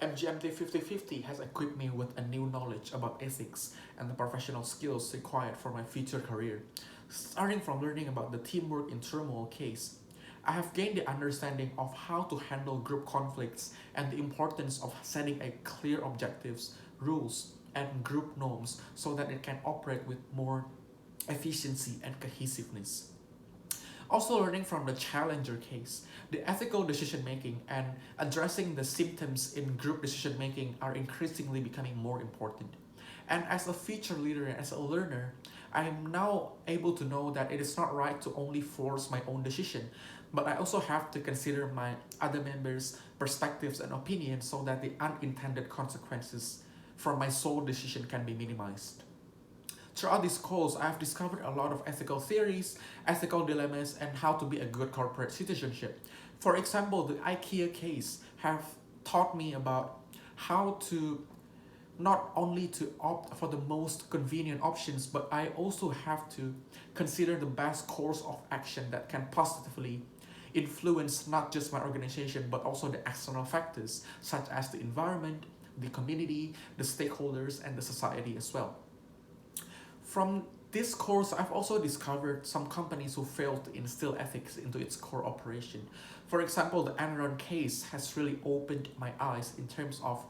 MGMT5050 has equipped me with a new knowledge about ethics and the professional skills required for my future career. Starting from learning about the teamwork in turmoil case, I have gained the understanding of how to handle group conflicts and the importance of setting a clear objectives, rules, and group norms so that it can operate with more efficiency and cohesiveness. Also, learning from the challenger case, the ethical decision making and addressing the symptoms in group decision making are increasingly becoming more important. And as a future leader and as a learner, I am now able to know that it is not right to only force my own decision, but I also have to consider my other members' perspectives and opinions so that the unintended consequences from my sole decision can be minimized. Throughout this course, I have discovered a lot of ethical theories, ethical dilemmas, and how to be a good corporate citizenship. For example, the IKEA case have taught me about how to not only to opt for the most convenient options, but I also have to consider the best course of action that can positively influence not just my organization but also the external factors such as the environment, the community, the stakeholders, and the society as well. From this course, I've also discovered some companies who failed to instill ethics into its core operation. For example, the Enron case has really opened my eyes in terms of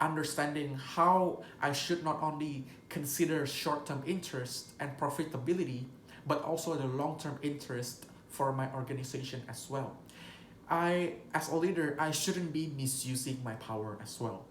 understanding how I should not only consider short-term interest and profitability, but also the long-term interest for my organization as well. As a leader, I shouldn't be misusing my power as well.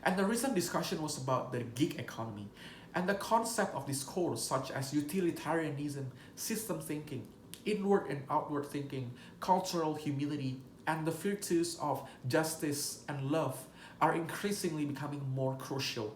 And the recent discussion was about the gig economy and the concept of this course, such as utilitarianism, system thinking, inward and outward thinking, cultural humility, and the virtues of justice and love are increasingly becoming more crucial.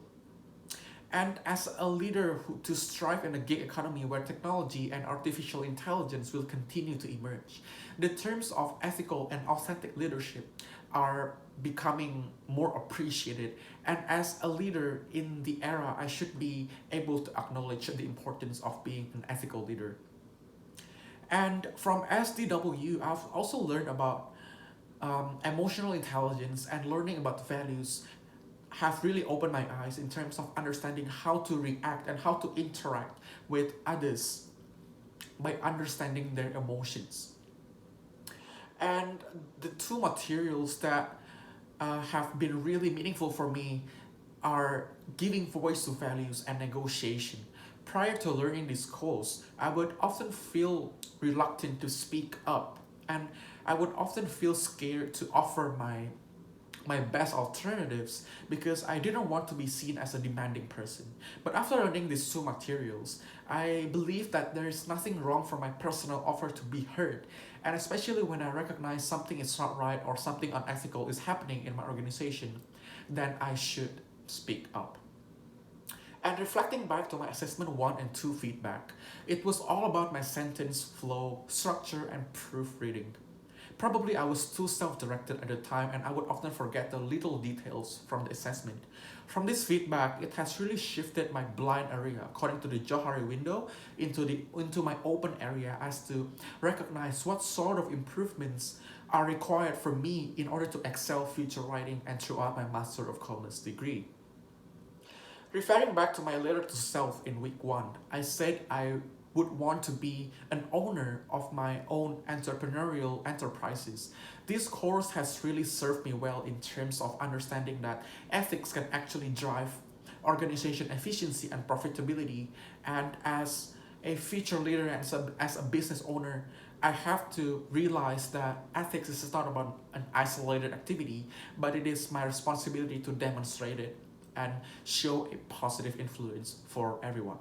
And as a leader to strive in a gig economy where technology and artificial intelligence will continue to emerge, the terms of ethical and authentic leadership are becoming more appreciated. And as a leader in the era, I should be able to acknowledge the importance of being an ethical leader. And from SDW, I've also learned about emotional intelligence and learning about values have really opened my eyes in terms of understanding how to react and how to interact with others by understanding their emotions. And the two materials that have been really meaningful for me are giving voice to values and negotiation. Prior to learning this course, I would often feel reluctant to speak up, and I would often feel scared to offer my best alternatives because I didn't want to be seen as a demanding person. But after learning these two materials, I believe that there is nothing wrong for my personal offer to be heard. And especially when I recognize something is not right or something unethical is happening in my organization, then I should speak up. And reflecting back to my assessment 1 and 2 feedback, it was all about my sentence flow, structure, and proofreading. Probably I was too self-directed at the time and I would often forget the little details from the assessment. From this feedback, it has really shifted my blind area according to the Johari window into my open area as to recognize what sort of improvements are required for me in order to excel future writing and throughout my Master of Commerce degree. Referring back to my letter to self in week 1, I said I would want to be an owner of my own entrepreneurial enterprises. This course has really served me well in terms of understanding that ethics can actually drive organization efficiency and profitability. And as a future leader and as a business owner, I have to realize that ethics is not about an isolated activity, but it is my responsibility to demonstrate it and show a positive influence for everyone.